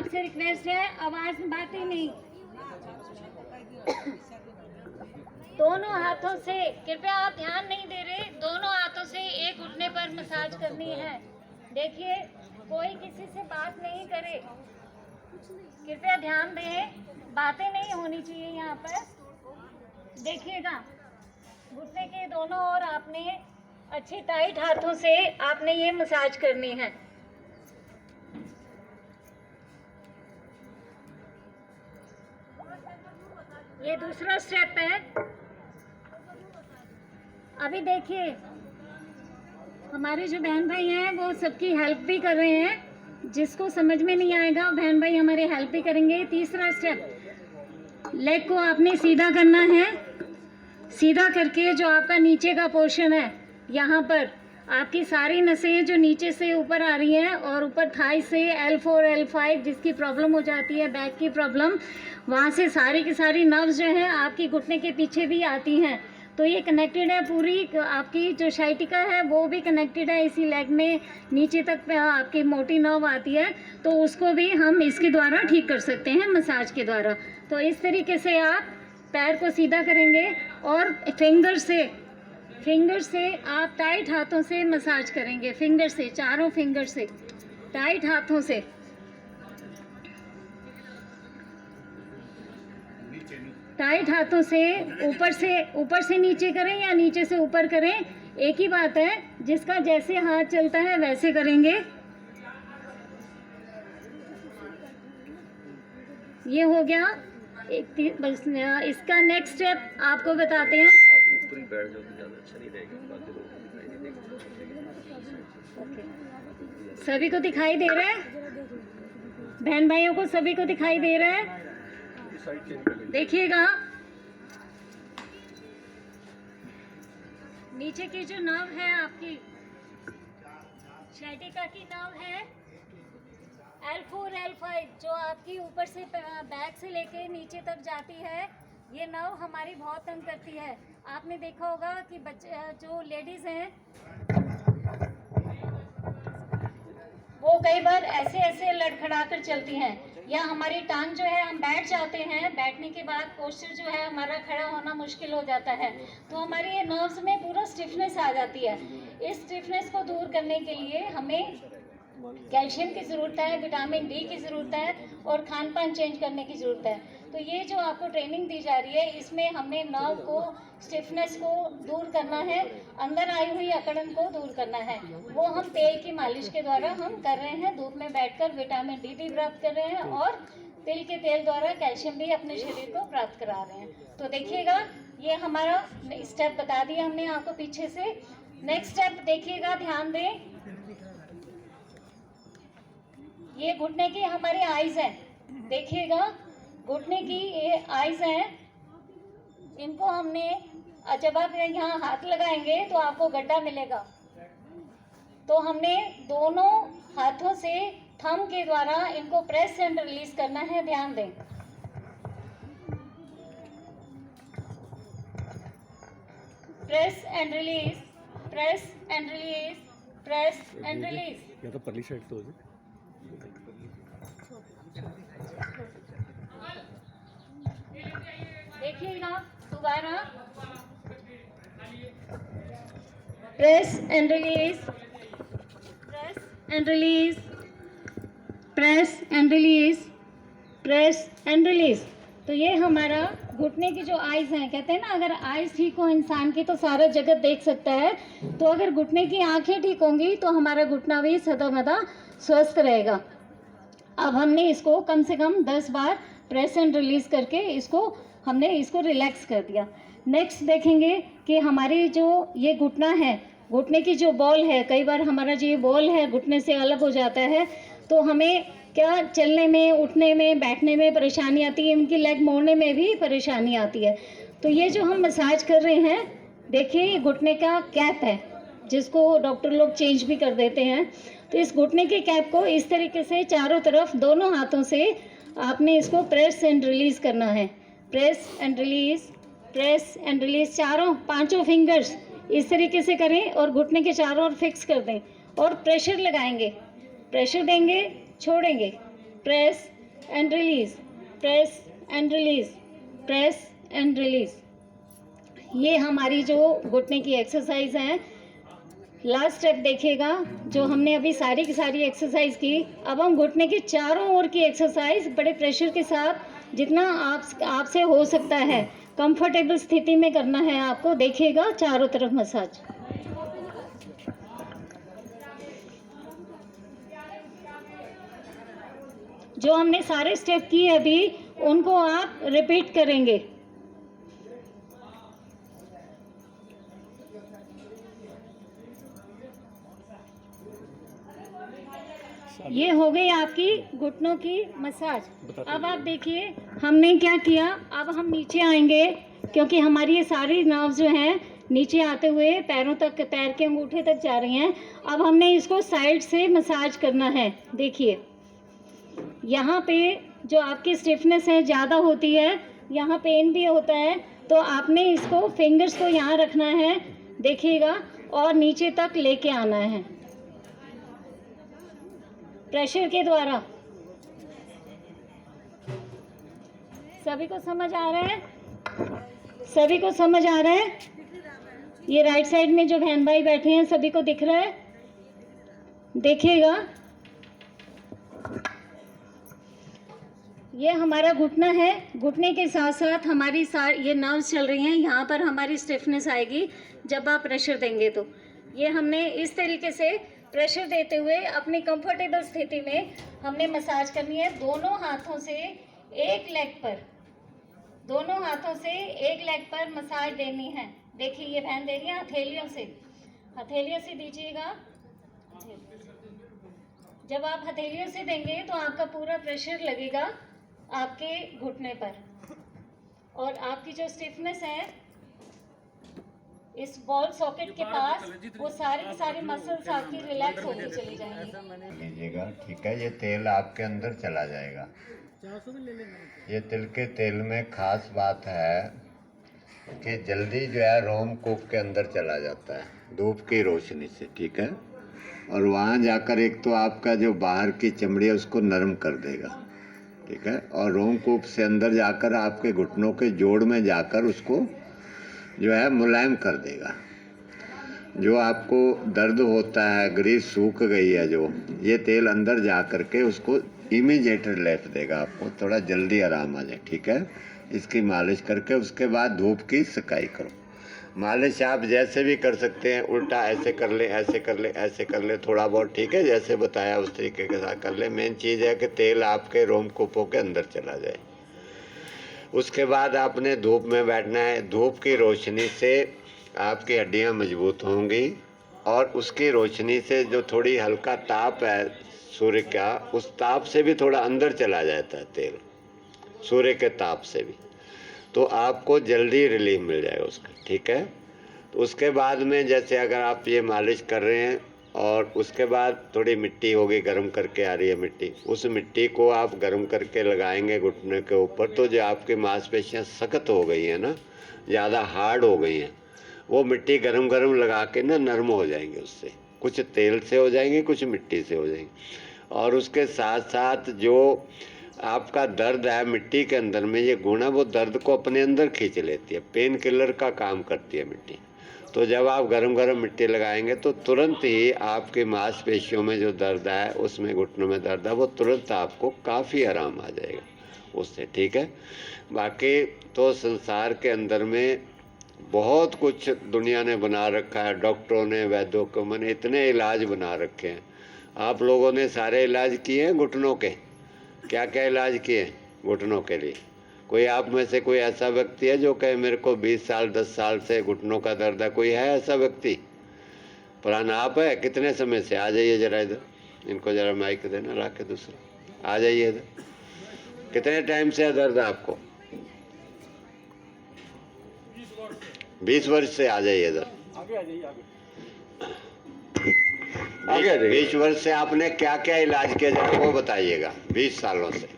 आपसे रिक्वेस्ट है, आवाज में बात ही नहीं। दोनों हाथों से, कृपया आप ध्यान नहीं दे रहे, दोनों हाथों से एक घुटने पर मसाज करनी है। देखिए, कोई किसी से बात नहीं करे, कृपया ध्यान दें, बातें नहीं होनी चाहिए यहाँ पर। देखिएगा, घुटने के दोनों ओर आपने अच्छे टाइट हाथों से आपने ये मसाज करनी है। ये दूसरा स्टेप है। अभी देखिए, हमारे जो बहन भाई हैं वो सबकी हेल्प भी कर रहे हैं, जिसको समझ में नहीं आएगा बहन भाई हमारे हेल्प भी करेंगे। तीसरा स्टेप, लेग को आपने सीधा करना है। सीधा करके जो आपका नीचे का पोर्शन है, यहाँ पर आपकी सारी नसें जो नीचे से ऊपर आ रही हैं और ऊपर थाई से L4 L5 जिसकी प्रॉब्लम हो जाती है, बैक की प्रॉब्लम, वहाँ से सारी की सारी नर्व्स जो हैं आपकी घुटने के पीछे भी आती हैं। तो ये कनेक्टेड है, पूरी आपकी जो शाइटिका है वो भी कनेक्टेड है। इसी लेग में नीचे तक आपकी मोटी नर्व आती है, तो उसको भी हम इसके द्वारा ठीक कर सकते हैं, मसाज के द्वारा। तो इस तरीके से आप पैर को सीधा करेंगे और फिंगर से आप टाइट हाथों से मसाज करेंगे। फिंगर से, चारों फिंगर से, टाइट हाथों से। टाइट हाथों से ऊपर से नीचे करें या नीचे से ऊपर करें, एक ही बात है। जिसका जैसे हाथ चलता है वैसे करेंगे। ये हो गया एक, बस इसका नेक्स्ट स्टेप आपको बताते हैं। सभी को दिखाई दे रहा है? बहन भाइयों को सभी को दिखाई दे रहा है? देखिएगा, नीचे की जो नर्व है आपकी शाइटिका की नर्व है L4 L5 जो आपकी ऊपर से बैक से लेके नीचे तक जाती है, ये नर्व हमारी बहुत तंग करती है। आपने देखा होगा कि बच्चे जो लेडीज़ हैं वो कई बार ऐसे ऐसे लड़खड़ा कर चलती हैं, या हमारी टांग जो है, हम बैठ जाते हैं, बैठने के बाद पोस्चर जो है हमारा खड़ा होना मुश्किल हो जाता है, तो हमारी ये नर्व्स में पूरा स्टिफनेस आ जाती है। इस स्टिफनेस को दूर करने के लिए हमें कैल्शियम की ज़रूरत है, विटामिन डी की ज़रूरत है और खान पान चेंज करने की ज़रूरत है। तो ये जो आपको ट्रेनिंग दी जा रही है, इसमें हमने नर्व को, स्टिफनेस को दूर करना है, अंदर आई हुई अकड़न को दूर करना है। वो हम तेल की मालिश के द्वारा हम कर रहे हैं। धूप में बैठकर विटामिन डी भी प्राप्त कर रहे हैं और तिल के तेल द्वारा कैल्शियम भी अपने शरीर को प्राप्त करा रहे हैं। तो देखिएगा, ये हमारा स्टेप बता दिया हमने आपको पीछे से। नेक्स्ट स्टेप देखिएगा, ध्यान दें। ये घुटने की हमारी आइज़ हैं, देखिएगा, घुटने की ये आइज़ हैं। इनको हमने, जब आप यहाँ हाथ लगाएंगे तो आपको गड्ढा मिलेगा, तो हमने दोनों हाथों से थंब के द्वारा इनको प्रेस एंड रिलीज करना है। ध्यान दें, press and release, press and release, press and release. या तो परली साइड तो देखिएगा, दोबारा press and release, press and release, press and release, press and release. तो ये हमारा घुटने की जो आइज़ हैं, कहते हैं ना, अगर आइज़ ठीक हो इंसान की तो सारा जगत देख सकता है। तो अगर घुटने की आंखें ठीक होंगी तो हमारा घुटना भी सदाबदा स्वस्थ रहेगा। अब हमने इसको कम से कम 10 बार प्रेस एंड रिलीज करके हमने इसको रिलैक्स कर दिया। नेक्स्ट देखेंगे कि हमारी जो ये घुटना है, घुटने की जो बॉल है, कई बार हमारा जो ये बॉल है घुटने से अलग हो जाता है, तो हमें क्या चलने में, उठने में, बैठने में परेशानी आती है, इनकी लेग मोड़ने में भी परेशानी आती है। तो ये जो हम मसाज कर रहे हैं, देखिए, ये घुटने का कैप है जिसको डॉक्टर लोग चेंज भी कर देते हैं। तो इस घुटने के कैप को इस तरीके से चारों तरफ दोनों हाथों से आपने इसको प्रेस एंड रिलीज करना है। Press and release, press and release, पांचों फिंगर्स इस तरीके से करें और घुटने के चारों ओर फिक्स कर दें और प्रेशर लगाएंगे, प्रेशर देंगे, छोड़ेंगे, press and release, press and release, press and release. ये हमारी जो घुटने की एक्सरसाइज है। लास्ट स्टेप देखिएगा, जो हमने अभी सारी की सारी एक्सरसाइज की, अब हम घुटने की चारों ओर की एक्सरसाइज बड़े प्रेशर के साथ जितना आपसे हो सकता है कंफर्टेबल स्थिति में करना है आपको। देखिएगा चारों तरफ मसाज। जो हमने सारे स्टेप किए अभी, उनको आप रिपीट करेंगे। ये हो गई आपकी घुटनों की मसाज। अब आप देखिए हमने क्या किया। अब हम नीचे आएंगे, क्योंकि हमारी ये सारी नर्व जो हैं नीचे आते हुए पैरों तक, पैर के अंगूठे तक जा रही हैं। अब हमने इसको साइड से मसाज करना है। देखिए यहाँ पे जो आपकी स्टिफनेस है ज़्यादा होती है, यहाँ पेन भी होता है, तो आपने इसको फिंगर्स को यहाँ रखना है, देखिएगा, और नीचे तक लेके आना है प्रेशर के द्वारा। सभी को समझ आ रहा है? सभी को समझ आ रहा है? ये राइट साइड में जो बहन भाई बैठे हैं सभी को दिख रहा है? देखिएगा, ये हमारा घुटना है। घुटने के साथ साथ हमारी ये नर्व्स चल रही हैं। यहाँ पर हमारी स्टिफनेस आएगी जब आप प्रेशर देंगे। तो ये हमने इस तरीके से प्रेशर देते हुए अपनी कंफर्टेबल स्थिति में हमने मसाज करनी है। दोनों हाथों से एक लेग पर, दोनों हाथों से एक लेग पर मसाज देनी है। देखिए ये बहन दे रही है हथेलियों से, हथेलियों से दीजिएगा। जब आप हथेलियों से देंगे तो आपका पूरा प्रेशर लगेगा आपके घुटने पर, और आपकी जो स्टिफनेस है इस बॉल सॉकेट के पास, वो सारी मसल्स आपकी रिलैक्स होती चली जाएंगी। लीजिएगा, ठीक है। ये तेल आपके अंदर चला जाएगा। ये तिल के तेल में खास बात है कि जल्दी जो है रोम कूप के अंदर चला जाता है धूप की रोशनी से, ठीक है। और वहाँ जाकर एक तो आपका जो बाहर की चमड़ी है उसको नरम कर देगा, ठीक है। और रोम कूप से अंदर जाकर आपके घुटनों के जोड़ में जाकर उसको जो है मुलायम कर देगा। जो आपको दर्द होता है, ग्रीस सूख गई है, जो ये तेल अंदर जा कर के उसको इमीडिएट रिलीफ देगा, आपको थोड़ा जल्दी आराम आ जाए, ठीक है। इसकी मालिश करके उसके बाद धूप की सिकाई करो। मालिश आप जैसे भी कर सकते हैं, उल्टा ऐसे कर ले, ऐसे कर ले, ऐसे कर ले, थोड़ा बहुत, ठीक है, जैसे बताया उस तरीके के साथ कर ले। मेन चीज़ है कि तेल आपके रोमकूपों के अंदर चला जाए। उसके बाद आपने धूप में बैठना है। धूप की रोशनी से आपकी हड्डियां मजबूत होंगी, और उसकी रोशनी से जो थोड़ी हल्का ताप है सूर्य का, उस ताप से भी थोड़ा अंदर चला जाता है तेल, सूर्य के ताप से भी, तो आपको जल्दी रिलीफ मिल जाएगा उसका, ठीक है। तो उसके बाद में जैसे अगर आप ये मालिश कर रहे हैं और उसके बाद थोड़ी मिट्टी होगी, गर्म करके आ रही है मिट्टी, उस मिट्टी को आप गर्म करके लगाएंगे घुटने के ऊपर, तो जो आपकी मांसपेशियां सख्त हो गई हैं ना, ज़्यादा हार्ड हो गई हैं, वो मिट्टी गरम गरम लगा के ना नरम हो जाएंगे। उससे कुछ तेल से हो जाएंगे, कुछ मिट्टी से हो जाएंगे। और उसके साथ साथ जो आपका दर्द है मिट्टी के अंदर में, ये गुण है वो दर्द को अपने अंदर खींच लेती है, पेन किलर का काम करती है मिट्टी। तो जब आप गरम गरम मिट्टी लगाएंगे तो तुरंत ही आपकी मांसपेशियों में जो दर्द है, उसमें घुटनों में दर्द है, वो तुरंत आपको काफ़ी आराम आ जाएगा उससे, ठीक है। बाकी तो संसार के अंदर में बहुत कुछ दुनिया ने बना रखा है, डॉक्टरों ने, वैद्यों को, मैंने इतने इलाज बना रखे हैं। आप लोगों ने सारे इलाज किए हैं घुटनों के? क्या क्या इलाज किए घुटनों के लिए? कोई आप में से कोई ऐसा व्यक्ति है जो कहे मेरे को 20 साल 10 साल से घुटनों का दर्द है? कोई है ऐसा व्यक्ति? पुराना आप है? कितने समय से? आ जाइए जरा इधर, इनको जरा माइक देना ला के दूसरा, आ जाइए इधर। कितने टाइम से दर्द है आपको? 20 वर्ष से। आ जाइए इधर, आगे आ जाइए, आगे 20 वर्ष से आपने क्या क्या इलाज किया जरा वो बताइएगा। 20 सालों से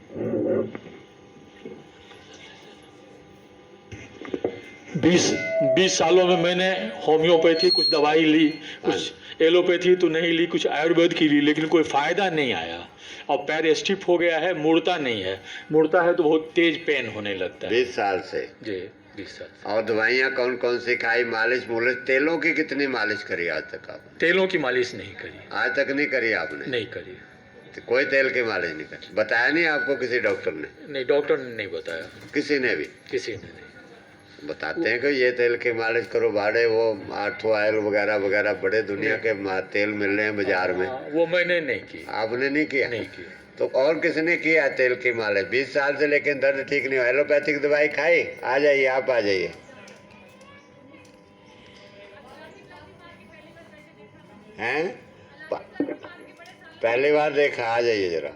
20 सालों में मैंने होम्योपैथी कुछ दवाई ली, कुछ एलोपैथी तो नहीं ली, कुछ आयुर्वेद की ली, लेकिन कोई फ़ायदा नहीं आया। और पैर स्टिफ हो गया है, मुड़ता नहीं है, मुड़ता है तो बहुत तेज पेन होने लगता है। 20 साल से जी 20 साल। और दवाइयाँ कौन कौन सी खाई? मालिश मुलिश, तेलों की कितनी मालिश करी आज तक आपने? तेलों की मालिश नहीं करी। आज तक नहीं करी आपने? नहीं करी। तो कोई तेल की मालिश नहीं करी? बताया नहीं आपको किसी डॉक्टर ने? नहीं, डॉक्टर ने नहीं बताया। किसी ने भी? किसी ने नहीं। बताते हैं कि ये तेल की मालिश करो, बाड़े वो आर्थो ऑयल वगैरह वगैरह बड़े दुनिया के तेल मिल रहे हैं बाजार में। वो मैंने नहीं की। आपने नहीं किया? नहीं किया। तो और किसने किया है तेल की मालिश? 20 साल से, लेकिन दर्द ठीक नहीं हुआ। एलोपैथिक दवाई खाई? आ जाइए, आप आ जाइए। हैं? पहली बार देखा? आ जाइए जरा।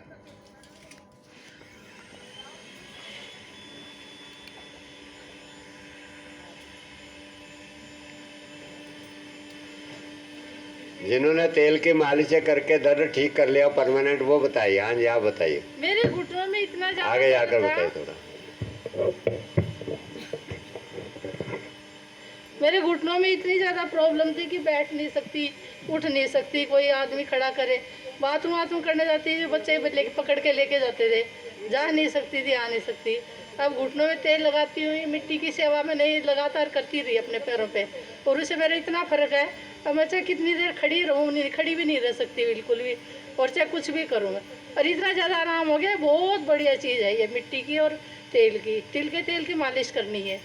जिन्होंने तेल की मालिश करके दर्द ठीक कर लिया परमानेंट, वो बताइए। हाँ जी, आप बताइए। मेरे घुटनों में इतना ज्यादा आगे जाकर दर्द था। बताइए थोड़ा। मेरे घुटनों में इतनी ज़्यादा प्रॉब्लम थी कि बैठ नहीं सकती, उठ नहीं सकती, कोई आदमी खड़ा करे। बाथरूम वाथरूम करने जाती थी, बच्चे लेके पकड़ के लेके जाते थे, जा नहीं सकती थी, आ नहीं सकती। अब घुटनों में तेल लगाती हुई मिट्टी की सेवा में नहीं, लगातार करती रही अपने पैरों पे, और उससे मेरा इतना फ़र्क है। अब मैं चाहे कितनी देर खड़ी रहूँ, नहीं खड़ी भी नहीं रह सकती बिल्कुल भी, और चाहे कुछ भी करूँ मैं, और इतना ज़्यादा आराम हो गया। बहुत बढ़िया चीज़ है ये मिट्टी की और तेल की, तिल के तेल की मालिश करनी है,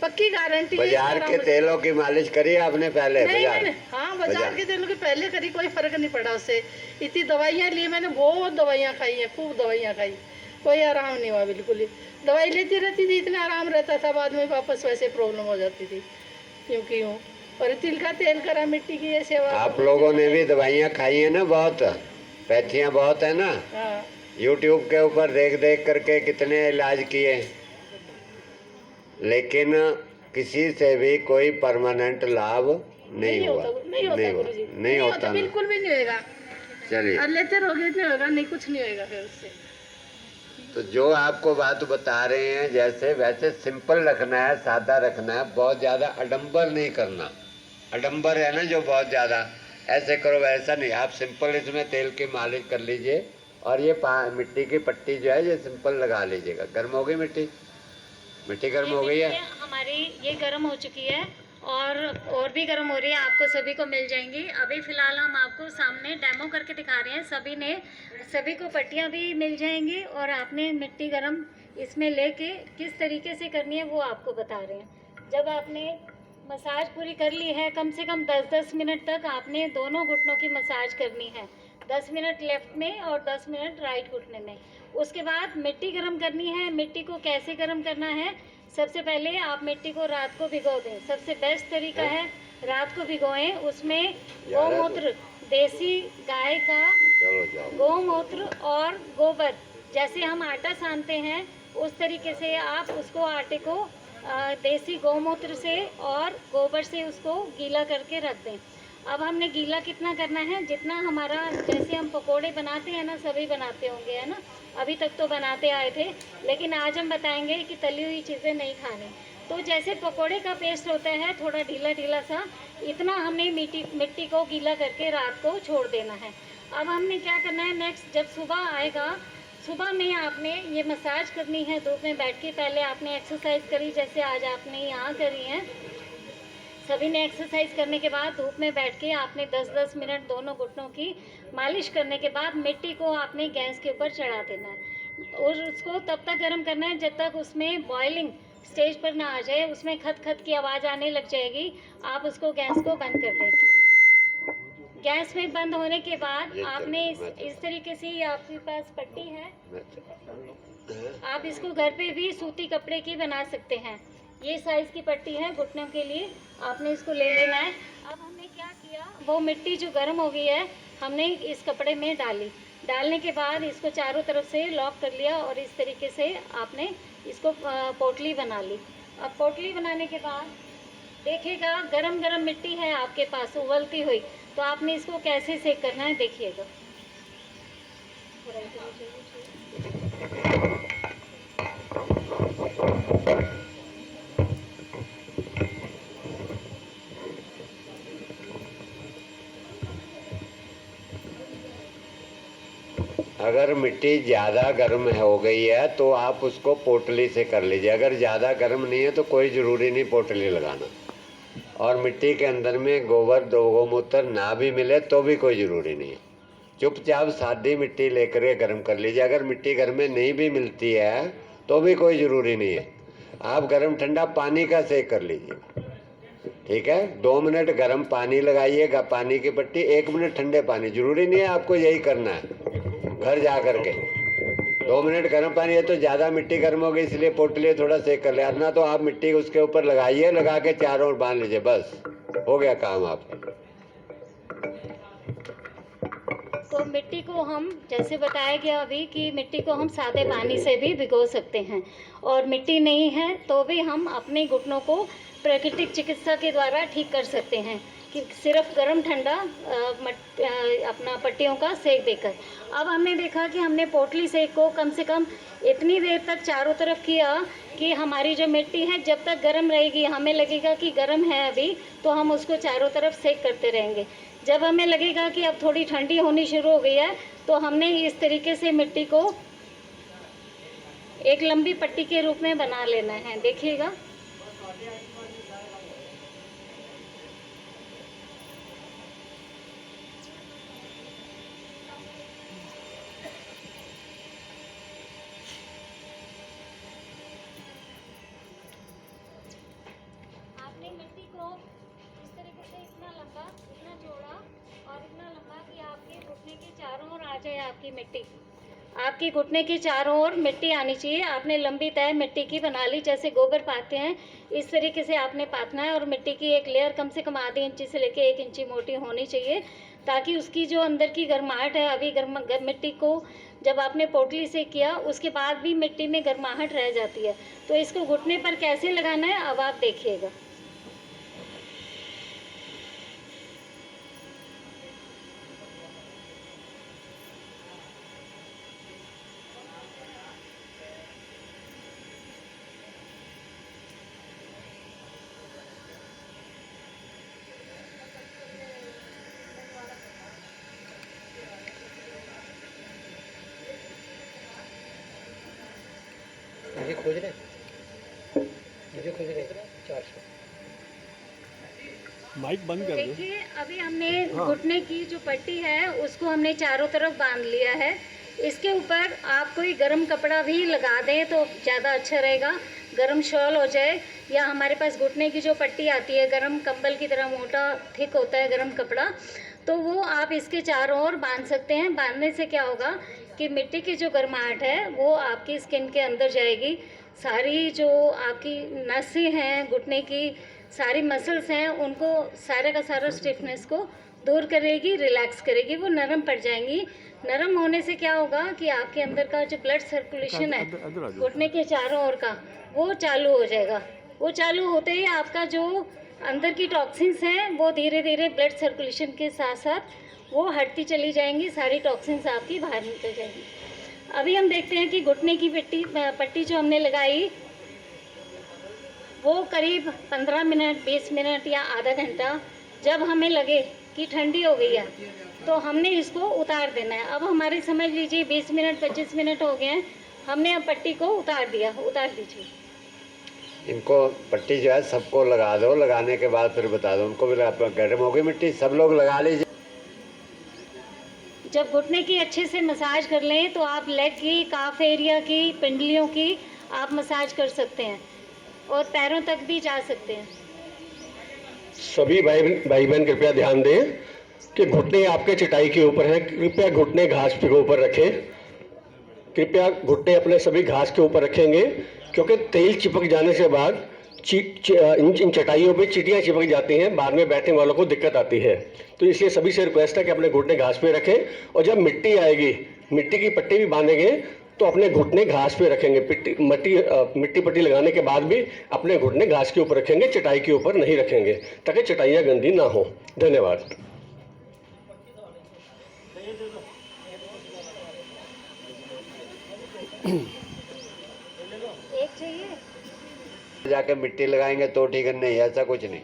पक्की गारंटी है। बाजार के तेलों की मालिश करी आपने पहले? नहीं, बाजार? नहीं, हाँ, बाजार के तेलों की पहले करी, कोई फर्क नहीं पड़ा उससे। इतनी दवाइयाँ ली मैंने, बहुत दवाइयाँ खाई हैं, खूब दवाइयाँ खाई, कोई आराम नहीं हुआ बिल्कुल ही। दवाई लेती रहती थी, इतना आराम रहता था, बाद में वापस वैसे प्रॉब्लम हो जाती थी, क्योंकि यूँ। और तिल का तेल करा, मिट्टी की ये सेवा। आप लोगों ने भी दवाइयाँ खाई हैं ना, बहुत पैथियाँ बहुत है ना। हाँ, यूट्यूब के ऊपर देख देख करके कितने इलाज किए, लेकिन किसी से भी कोई परमानेंट लाभ नहीं हुआ। नहीं होता गुरुजी, नहीं होता ना। बिल्कुल भी नहीं होगा। चलिए, और लेते रहोगे नहीं होगा, नहीं, कुछ नहीं होगा फिर उससे। तो जो आपको बात बता रहे हैं, जैसे वैसे सिंपल रखना है, सादा रखना है, बहुत ज़्यादा अडंबर नहीं करना। अडंबर है ना जो बहुत ज़्यादा, ऐसे करो वैसा नहीं। आप सिंपल इसमें तेल की मालिश कर लीजिए, और ये मिट्टी की पट्टी जो है ये सिंपल लगा लीजिएगा। गर्म हो गई मिट्टी? मिट्टी गर्म हो गई है? हमारी ये गर्म हो चुकी है, और भी गर्म हो रही है, आपको सभी को मिल जाएंगी। अभी फ़िलहाल हम आपको सामने डेमो करके दिखा रहे हैं। सभी को पट्टियाँ भी मिल जाएंगी, और आपने मिट्टी गर्म इसमें लेके किस तरीके से करनी है वो आपको बता रहे हैं। जब आपने मसाज पूरी कर ली है, कम से कम 10-10 मिनट तक आपने दोनों घुटनों की मसाज करनी है। 10 मिनट लेफ्ट में और 10 मिनट राइट घुटने में। उसके बाद मिट्टी गर्म करनी है। मिट्टी को कैसे गर्म करना है? सबसे पहले आप मिट्टी को रात को भिगो दें, सबसे बेस्ट तरीका है रात को भिगोएं। उसमें गौमूत्र, देसी गाय का गौमूत्र और गोबर, जैसे हम आटा सानते हैं उस तरीके से आप उसको, आटे को देसी गौमूत्र से और गोबर से उसको गीला करके रख दें। अब हमने गीला कितना करना है? जितना हमारा, जैसे हम पकोड़े बनाते हैं ना, सभी बनाते होंगे, है ना, अभी तक तो बनाते आए थे, लेकिन आज हम बताएंगे कि तली हुई चीज़ें नहीं खानी। तो जैसे पकोड़े का पेस्ट होता है थोड़ा ढीला ढीला सा, इतना हमने मिट्टी को गीला करके रात को छोड़ देना है। अब हमने क्या करना है नेक्स्ट, जब सुबह आएगा, सुबह में आपने ये मसाज करनी है धूप में बैठ के। पहले आपने एक्सरसाइज करी, जैसे आज आपने यहाँ करी है, सभी ने एक्सरसाइज करने के बाद धूप में बैठ के आपने 10-10 मिनट दोनों घुटनों की मालिश करने के बाद मिट्टी को आपने गैस के ऊपर चढ़ा देना है, और उसको तब तक गर्म करना है जब तक उसमें बॉइलिंग स्टेज पर ना आ जाए, उसमें खत खत की आवाज़ आने लग जाएगी। आप उसको, गैस को बंद कर दें। गैस में बंद होने के बाद आपने इस तरीके से, आपके पास पट्टी है, आप इसको घर पे भी सूती कपड़े की बना सकते हैं। ये साइज़ की पट्टी है घुटनों के लिए, आपने इसको ले लेना है। अब हमने क्या किया, वो मिट्टी जो गर्म हो गई है हमने इस कपड़े में डाली। डालने के बाद इसको चारों तरफ से लॉक कर लिया, और इस तरीके से आपने इसको पोटली बना ली। अब पोटली बनाने के बाद देखिएगा, गरम गरम मिट्टी है आपके पास उबलती हुई, तो आपने इसको कैसे सेक करना है देखिएगा। अगर मिट्टी ज़्यादा गर्म हो गई है तो आप उसको पोटली से कर लीजिए। अगर ज़्यादा गर्म नहीं है तो कोई ज़रूरी नहीं पोटली लगाना। और मिट्टी के अंदर में गोबर गौमूत्र ना भी मिले तो भी कोई ज़रूरी नहीं है। चुपचाप सादी मिट्टी लेकर के गर्म कर लीजिए। अगर मिट्टी घर में नहीं भी मिलती है तो भी कोई ज़रूरी नहीं है, आप गर्म ठंडा पानी का सेक कर लीजिए। ठीक है, 2 मिनट गर्म पानी लगाइएगा, पानी की पट्टी, 1 मिनट ठंडे पानी। जरूरी नहीं है आपको यही करना है घर जा कर के। 2 मिनट गर्म पानी है तो ज़्यादा मिट्टी गर्म हो गई इसलिए पोटली थोड़ा सेक कर लिया ना, तो आप मिट्टी उसके ऊपर लगाइए, लगा के चारों ओर बांध लीजिए, बस हो गया काम आपका। तो मिट्टी को हम, जैसे बताया गया अभी, कि मिट्टी को हम सादे पानी से भी भिगो सकते हैं, और मिट्टी नहीं है तो भी हम अपने घुटनों को प्राकृतिक चिकित्सा के द्वारा ठीक कर सकते हैं, कि सिर्फ गर्म ठंडा अपना पट्टियों का सेक देकर। अब हमने देखा कि हमने पोटली सेक को कम से कम इतनी देर तक चारों तरफ किया कि हमारी जो मिट्टी है जब तक गर्म रहेगी, हमें लगेगा कि गर्म है अभी, तो हम उसको चारों तरफ सेक करते रहेंगे। जब हमें लगेगा कि अब थोड़ी ठंडी होनी शुरू हो गई है तो हमने इस तरीके से मिट्टी को एक लंबी पट्टी के रूप में बना लेना है। देखिएगा, आपने मिट्टी को इस तरीके से इतना लंबा, इतना चौड़ा और इतना लंबा कि आपके घुटने के चारों ओर आ जाए आपकी मिट्टी। आपकी घुटने के चारों ओर मिट्टी आनी चाहिए। आपने लंबी तय मिट्टी की बना ली, जैसे गोबर पाते हैं इस तरीके से आपने पातना है, और मिट्टी की एक लेयर कम से कम आधे इंची से लेकर 1 इंची मोटी होनी चाहिए, ताकि उसकी जो अंदर की गर्माहट है, अभी मिट्टी को जब आपने पोटली से किया उसके बाद भी मिट्टी में गर्माहट रह जाती है। तो इसको घुटने पर कैसे लगाना है अब आप देखिएगा। मुझे खोज रहे 400। माइक बंद कर दो। देखिए, अभी हमने घुटने की जो पट्टी है उसको हमने चारों तरफ बांध लिया है। इसके ऊपर आप कोई गर्म कपड़ा भी लगा दें तो ज़्यादा अच्छा रहेगा। गर्म शॉल हो जाए, या हमारे पास घुटने की जो पट्टी आती है गर्म कंबल की तरह मोटा थिक होता है गर्म कपड़ा, तो वो आप इसके चारों ओर बांध सकते हैं। बांधने से क्या होगा कि मिट्टी की जो गर्माहट है वो आपकी स्किन के अंदर जाएगी। सारी जो आपकी नसें हैं, घुटने की सारी मसल्स हैं, उनको सारे का सारा स्टिफनेस को दूर करेगी, रिलैक्स करेगी, वो नरम पड़ जाएंगी। नरम होने से क्या होगा कि आपके अंदर का जो ब्लड सर्कुलेशन है घुटने के चारों ओर का, वो चालू हो जाएगा। वो चालू होते ही आपका जो अंदर की टॉक्सिन्स हैं वो धीरे धीरे ब्लड सर्कुलेशन के साथ साथ वो हटती चली जाएंगी, सारी टॉक्सिन्स आपकी बाहर निकल जाएंगी। अभी हम देखते हैं कि घुटने की पट्टी जो हमने लगाई वो करीब 15 मिनट, 20 मिनट या आधा घंटा, जब हमें लगे कि ठंडी हो गई है तो हमने इसको उतार देना है। अब हमारे समझ लीजिए 20 मिनट 25 मिनट हो गए हैं, हमने अब पट्टी को उतार दिया। उतार दीजिए। इनको पट्टी जो है सबको लगा दो, लगाने के बाद फिर बता दो उनको भी गर्म हो गई मिट्टी, सब लोग लगा लीजिए। जब घुटने की अच्छे से मसाज कर लें तो आप लेग की, काफ एरिया की, पिंडलियों की आप मसाज कर सकते हैं और पैरों तक भी जा सकते हैं। सभी भाई बहन कृपया ध्यान दें कि घुटने आपके चटाई के ऊपर है, कृपया घुटने घास के ऊपर रखें। कृपया घुटने अपने सभी घास के ऊपर रखेंगे, क्योंकि तेल चिपक जाने से बाद इन चटाइयों पे चींटियां चिपक जाती हैं, बाद में बैठने वालों को दिक्कत आती है। तो इसलिए सभी से रिक्वेस्ट है कि अपने घुटने घास पे रखें, और जब मिट्टी आएगी, मिट्टी की पट्टी भी बांधेंगे तो अपने घुटने घास पे रखेंगे। मिट्टी पट्टी लगाने के बाद भी अपने घुटने घास के ऊपर रखेंगे, चटाई के ऊपर नहीं रखेंगे, ताकि चटाइयाँ गंदी ना हो। धन्यवाद। एक चाहिए जाके मिट्टी लगाएंगे तो ठीक है, नहीं ऐसा कुछ नहीं।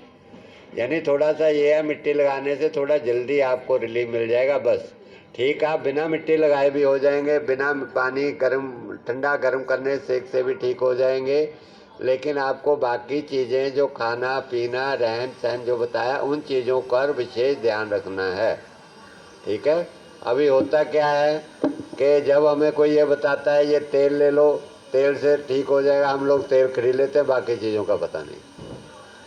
यानी थोड़ा सा ये है, मिट्टी लगाने से थोड़ा जल्दी आपको रिलीफ मिल जाएगा, बस। ठीक। ठीक, आप बिना मिट्टी लगाए भी हो जाएंगे, बिना पानी गर्म ठंडा गर्म करने सेक से भी ठीक हो जाएंगे। लेकिन आपको बाकी चीज़ें जो खाना पीना रहन सहन जो बताया उन चीज़ों पर विशेष ध्यान रखना है। ठीक है। अभी होता क्या है कि जब हमें कोई ये बताता है ये तेल ले लो, तेल से ठीक हो जाएगा, हम लोग तेल खरीद लेते हैं, बाकी चीज़ों का पता नहीं।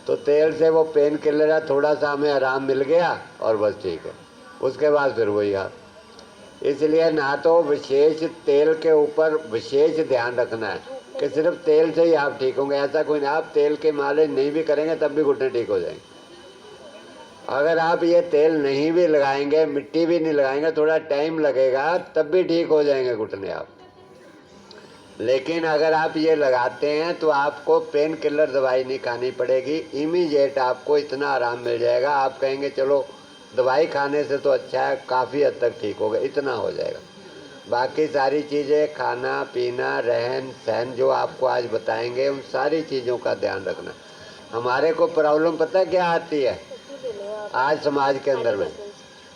तो तेल से वो पेन किलर है, थोड़ा सा हमें आराम मिल गया और बस ठीक है, उसके बाद फिर वही हाल। इसलिए ना तो विशेष तेल के ऊपर विशेष ध्यान रखना है कि सिर्फ तेल से ही आप ठीक होंगे, ऐसा कोई नहीं। आप तेल के मालिश नहीं भी करेंगे तब भी घुटने ठीक हो जाएंगे। अगर आप ये तेल नहीं भी लगाएंगे, मिट्टी भी नहीं लगाएंगे, थोड़ा टाइम लगेगा तब भी ठीक हो जाएंगे घुटने आप। लेकिन अगर आप ये लगाते हैं तो आपको पेन किलर दवाई नहीं खानी पड़ेगी, इमीडिएट आपको इतना आराम मिल जाएगा, आप कहेंगे चलो दवाई खाने से तो अच्छा है, काफ़ी हद तक ठीक हो गया, इतना हो जाएगा। बाकी सारी चीज़ें खाना पीना रहन सहन जो आपको आज बताएंगे उन सारी चीज़ों का ध्यान रखना। हमारे को प्रॉब्लम पता क्या आती है आज समाज के अंदर में?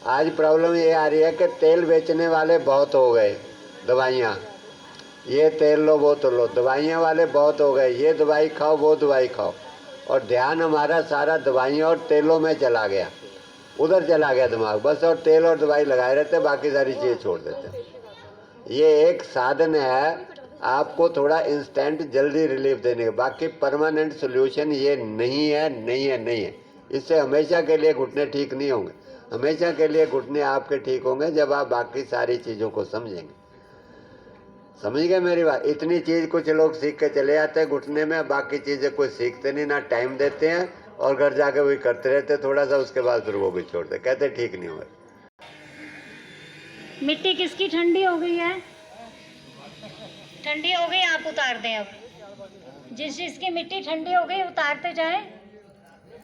आज प्रॉब्लम ये आ रही है कि तेल बेचने वाले बहुत हो गए, दवाइयाँ, ये तेल लो वो तो लो, दवाइयाँ वाले बहुत हो गए, ये दवाई खाओ वो दवाई खाओ, और ध्यान हमारा सारा दवाइयों और तेलों में चला गया, उधर चला गया दिमाग बस, और तेल और दवाई लगाए रहते, बाकी सारी चीज़ें छोड़ देते। ये एक साधन है आपको थोड़ा इंस्टेंट जल्दी रिलीफ देने का, बाकी परमानेंट सोल्यूशन ये नहीं है, नहीं है, नहीं है। इससे हमेशा के लिए घुटने ठीक नहीं होंगे। हमेशा के लिए घुटने आपके ठीक होंगे जब आप बाकी सारी चीज़ों को समझेंगे। समझ गए मेरी बात? इतनी चीज़ कुछ लोग सीख के चले जाते हैं घुटने में, बाकी चीज़ें कोई सीखते नहीं, ना टाइम देते हैं, और घर जाके वही करते रहते थोड़ा सा, उसके बाद फिर वो भी छोड़ते, कहते ठीक नहीं हुआ। मिट्टी किसकी ठंडी हो गई है? ठंडी हो गई, आप उतार दें। अब जिसकी मिट्टी ठंडी हो गई उतारते जाएं,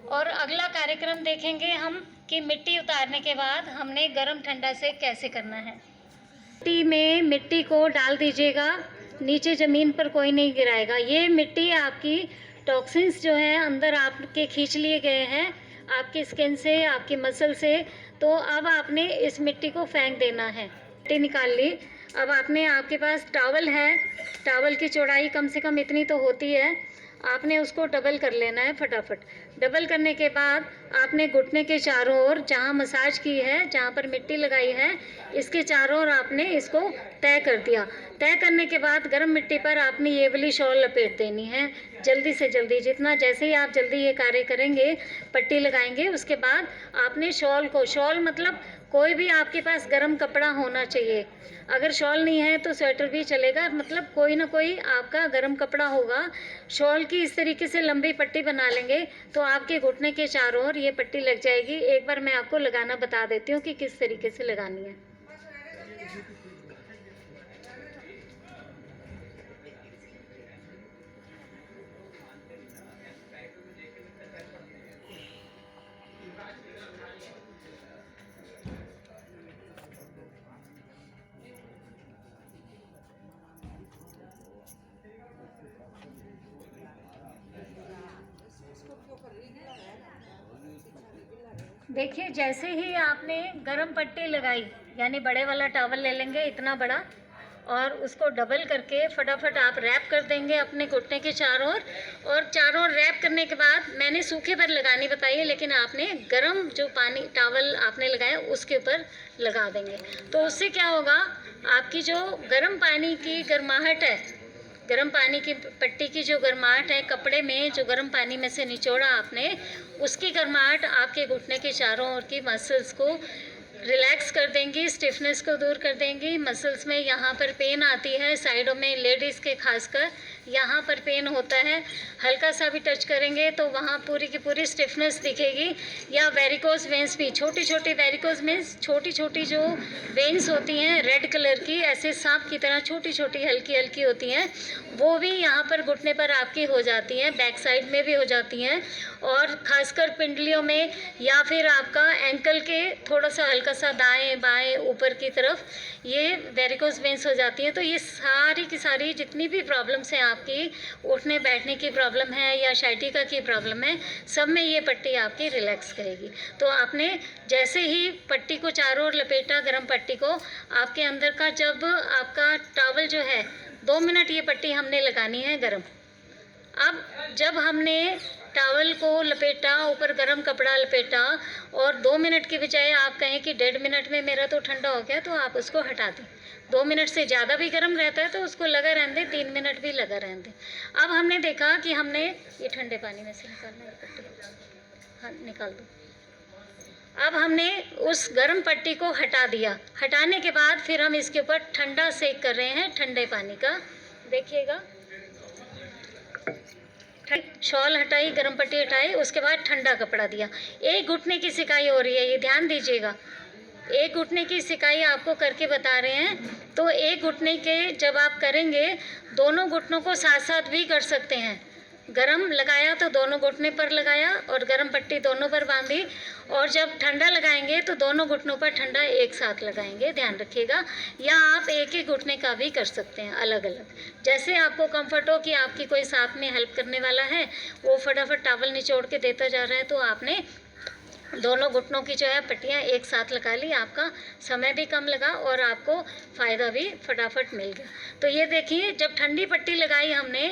और अगला कार्यक्रम देखेंगे हम कि मिट्टी उतारने के बाद हमने गर्म ठंडा से कैसे करना है। मिट्टी में मिट्टी को डाल दीजिएगा, नीचे ज़मीन पर कोई नहीं गिराएगा। ये मिट्टी आपकी टॉक्सिन्स जो हैं अंदर आपके खींच लिए गए हैं आपकी स्किन से, आपकी मसल से, तो अब आपने इस मिट्टी को फेंक देना है। मिट्टी निकाल ली। अब आपके पास टॉवल है, टॉवल की चौड़ाई कम से कम इतनी तो होती है, आपने उसको डबल कर लेना है फटाफट। डबल करने के बाद आपने घुटने के चारों ओर, जहाँ मसाज की है, जहाँ पर मिट्टी लगाई है, इसके चारों ओर आपने इसको तय कर दिया। तय करने के बाद गर्म मिट्टी पर आपने ये वाली शॉल लपेट देनी है जल्दी से जल्दी। जितना जैसे ही आप जल्दी ये कार्य करेंगे, पट्टी लगाएंगे, उसके बाद आपने शॉल मतलब कोई भी आपके पास गर्म कपड़ा होना चाहिए। अगर शॉल नहीं है तो स्वेटर भी चलेगा, मतलब कोई ना कोई आपका गर्म कपड़ा होगा। शॉल की इस तरीके से लंबी पट्टी बना लेंगे तो आपके घुटने के चारों ओर ये पट्टी लग जाएगी। एक बार मैं आपको लगाना बता देती हूँ कि किस तरीके से लगानी है। देखिए, जैसे ही आपने गरम पट्टी लगाई, यानी बड़े वाला टॉवल ले लेंगे इतना बड़ा, और उसको डबल करके फटाफट आप रैप कर देंगे अपने घुटने के चारों ओर। और चारों ओर रैप करने के बाद मैंने सूखे पर लगानी बताई है, लेकिन आपने गरम जो पानी टॉवल आपने लगाया उसके ऊपर लगा देंगे। तो उससे क्या होगा, आपकी जो गर्म पानी की गर्माहट है, गर्म पानी की पट्टी की जो गर्माहट है, कपड़े में जो गर्म पानी में से निचोड़ा आपने, उसकी गर्माहट आपके घुटने के चारों ओर की मसल्स को रिलैक्स कर देंगी, स्टिफनेस को दूर कर देंगी। मसल्स में यहाँ पर पेन आती है, साइडों में लेडीज़ के खासकर यहाँ पर पेन होता है, हल्का सा भी टच करेंगे तो वहाँ पूरी की पूरी स्टिफनेस दिखेगी। या वेरिकोज वेंस भी, छोटी छोटी वेरिकोज वेंस, छोटी छोटी जो वेंस होती हैं रेड कलर की, ऐसे सांप की तरह छोटी छोटी हल्की हल्की होती हैं, वो भी यहाँ पर घुटने पर आपकी हो जाती हैं, बैक साइड में भी हो जाती हैं। और खासकर पिंडलियों में या फिर आपका एंकल के थोड़ा सा हल्का सा दाएं बाएं ऊपर की तरफ ये वेरिकोज वेंस हो जाती है। तो ये सारी की सारी जितनी भी प्रॉब्लम्स हैं आपकी, उठने बैठने की प्रॉब्लम है या शाइटिका की प्रॉब्लम है, सब में ये पट्टी आपकी रिलैक्स करेगी। तो आपने जैसे ही पट्टी को चारों ओर लपेटा, गर्म पट्टी को, आपके अंदर का जब आपका टॉवल जो है 2 मिनट ये पट्टी हमने लगानी है गरम। अब जब हमने टॉवल को लपेटा, ऊपर गरम कपड़ा लपेटा और 2 मिनट की बजाय आप कहें कि 1.5 मिनट में मेरा तो ठंडा हो गया, तो आप उसको हटा दें। 2 मिनट से ज़्यादा भी गर्म रहता है तो उसको लगा रहने दें, 3 मिनट भी लगा रहने दें। अब हमने देखा कि हमने ये ठंडे पानी में से निकालना है पट्टी, हाँ निकाल दो। अब हमने उस गर्म पट्टी को हटा दिया। हटाने के बाद फिर हम इसके ऊपर ठंडा सेक कर रहे हैं ठंडे पानी का। देखिएगा, शॉल हटाई, गर्म पट्टी हटाई, उसके बाद ठंडा कपड़ा दिया। एक घुटने की सिकाई हो रही है, ये ध्यान दीजिएगा। एक घुटने की सिकाई आपको करके बता रहे हैं। तो एक घुटने के जब आप करेंगे, दोनों घुटनों को साथ साथ भी कर सकते हैं। गरम लगाया तो दोनों घुटने पर लगाया और गरम पट्टी दोनों पर बांधी, और जब ठंडा लगाएंगे तो दोनों घुटनों पर ठंडा एक साथ लगाएंगे, ध्यान रखिएगा। या आप एक एक घुटने का भी कर सकते हैं अलग अलग, जैसे आपको कंफर्ट हो कि आपकी कोई साथ में हेल्प करने वाला है, वो फटाफट टॉवल निचोड़ के देता जा रहा है, तो आपने दोनों घुटनों की जो है पट्टियाँ एक साथ लगा ली। आपका समय भी कम लगा और आपको फ़ायदा भी फटाफट मिल गया। तो ये देखिए, जब ठंडी पट्टी लगाई हमने,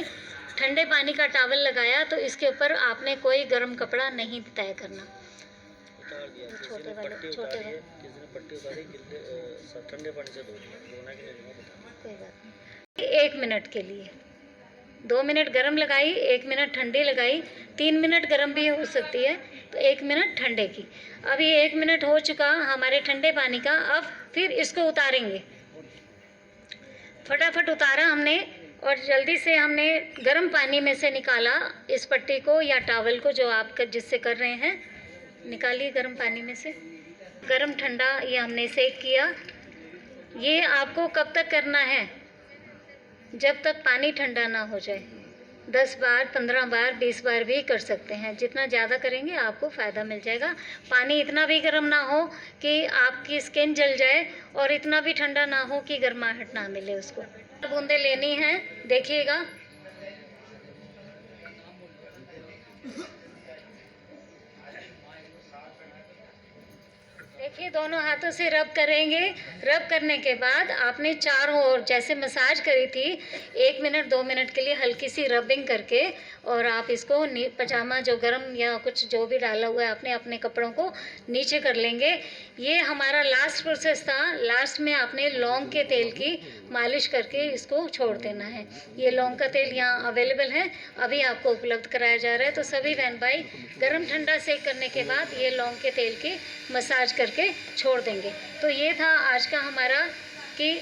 ठंडे पानी का टॉवल लगाया, तो इसके ऊपर आपने कोई गर्म कपड़ा नहीं तय करना। छोटे वाले पट्टी उतारी, ठंडे पानी से कोई बात नहीं। 1 मिनट के लिए 2 मिनट गरम लगाई, 1 मिनट ठंडी लगाई, 3 मिनट गरम भी हो सकती है, तो 1 मिनट ठंडे की। अब ये 1 मिनट हो चुका हमारे ठंडे पानी का। अब फिर इसको उतारेंगे, फटाफट उतारा हमने और जल्दी से हमने गर्म पानी में से निकाला इस पट्टी को या टॉवल को, जो आप जिससे कर रहे हैं, निकालिए गर्म पानी में से। गर्म ठंडा ये हमने सेक किया। ये आपको कब तक करना है? जब तक पानी ठंडा ना हो जाए। 10 बार, 15 बार, 20 बार भी कर सकते हैं। जितना ज़्यादा करेंगे आपको फ़ायदा मिल जाएगा। पानी इतना भी गर्म ना हो कि आपकी स्किन जल जाए और इतना भी ठंडा ना हो कि गर्माहट ना मिले उसको। बूंदें लेनी हैं, देखिएगा। देखिए, दोनों हाथों से रब करेंगे। रब करने के बाद आपने चारों ओर जैसे मसाज करी थी, 1 मिनट 2 मिनट के लिए हल्की सी रबिंग करके, और आप इसको पजामा जो गरम या कुछ जो भी डाला हुआ है आपने अपने कपड़ों को नीचे कर लेंगे। ये हमारा लास्ट प्रोसेस था। लास्ट में आपने लौंग के तेल की मालिश करके इसको छोड़ देना है। ये लौंग का तेल यहाँ अवेलेबल है, अभी आपको उपलब्ध कराया जा रहा है। तो सभी बहन भाई गरम ठंडा सेक करने के बाद ये लौंग के तेल की मसाज करके छोड़ देंगे। तो ये था आज का हमारा कि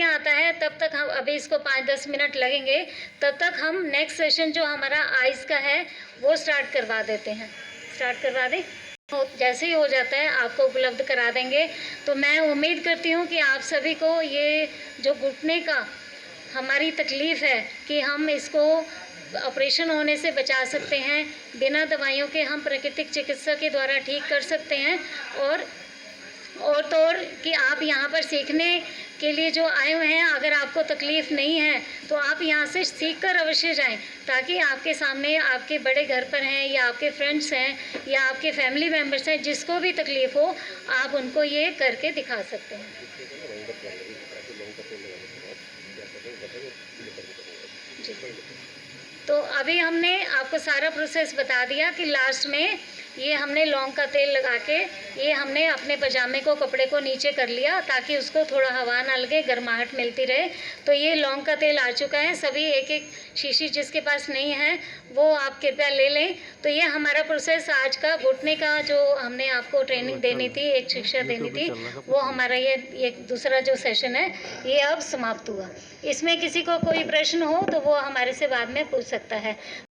आता है, तब तक हम अभी इसको 5-10 मिनट लगेंगे। तब तक हम नेक्स्ट सेशन जो हमारा आइज़ का है वो स्टार्ट करवा देते हैं। स्टार्ट करवा दें, जैसे ही हो जाता है आपको उपलब्ध करा देंगे। तो मैं उम्मीद करती हूँ कि आप सभी को ये जो घुटने का हमारी तकलीफ़ है कि हम इसको ऑपरेशन होने से बचा सकते हैं, बिना दवाइयों के हम प्राकृतिक चिकित्सा के द्वारा ठीक कर सकते हैं। और तो और कि आप यहाँ पर सीखने के लिए जो आए हुए हैं, अगर आपको तकलीफ़ नहीं है तो आप यहाँ से सीख कर अवश्य जाएं, ताकि आपके सामने आपके बड़े घर पर हैं या आपके फ्रेंड्स हैं या आपके फैमिली मेम्बर्स हैं, जिसको भी तकलीफ़ हो आप उनको ये करके दिखा सकते हैं। जी, तो अभी हमने आपको सारा प्रोसेस बता दिया कि लास्ट में ये हमने लौंग का तेल लगा के ये हमने अपने पजामे को, कपड़े को नीचे कर लिया ताकि उसको थोड़ा हवा ना लगे, गर्माहट मिलती रहे। तो ये लौंग का तेल आ चुका है। सभी एक एक शीशी जिसके पास नहीं है वो आप कृपया ले लें। तो ये हमारा प्रोसेस आज का घुटने का जो हमने आपको ट्रेनिंग देनी थी, एक शिक्षा देनी थी, वो हमारा ये दूसरा जो सेशन है ये अब समाप्त हुआ। इसमें किसी को कोई प्रश्न हो तो वो हमारे से बाद में पूछ सकता है।